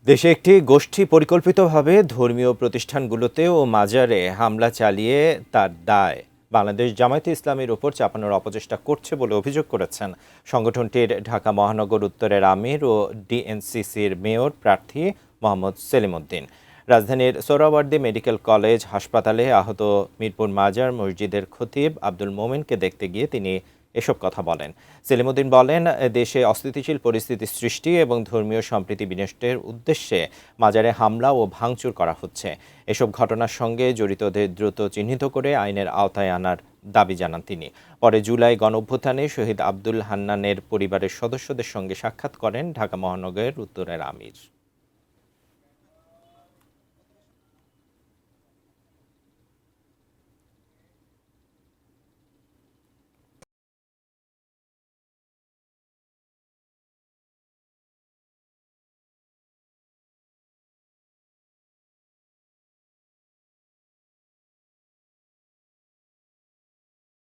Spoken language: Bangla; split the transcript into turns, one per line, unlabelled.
দেশে একটি গোষ্ঠী পরিকল্পিতভাবে ধর্মীয় প্রতিষ্ঠানগুলোতে ও মাজারে হামলা চালিয়ে তার দায় বাংলাদেশ জামায়াতে ইসলামীর ওপর চাপানোর অপচেষ্টা করছে বলে অভিযোগ করেছেন সংগঠনটির ঢাকা মহানগর উত্তরের আমির ও ডিএনসিসির মেয়র প্রার্থী মোহাম্মদ সেলিম উদ্দিন। রাজধানীর সোহরাওয়ার্দী মেডিকেল কলেজ হাসপাতালে আহত মিরপুর মাজার মসজিদের খতিব আব্দুল মোমেনকে দেখতে গিয়ে তিনি এসব কথা বলেন। সেলিম উদ্দিন বলেন, দেশে অস্থিতিশীল পরিস্থিতি সৃষ্টি এবং ধর্মীয় সম্প্রীতি বিনষ্টের উদ্দেশ্যে মাজারে হামলা ও ভাঙচুর করা হচ্ছে। এসব ঘটনার সঙ্গে জড়িতদের দ্রুত চিহ্নিত করে আইনের আওতায় আনার দাবি জানান তিনি। পরে জুলাই গণঅভ্যুত্থানে শহীদ আব্দুল হান্নানের পরিবারের সদস্যদের সঙ্গে সাক্ষাৎ করেন ঢাকা মহানগরের উত্তরের আমির।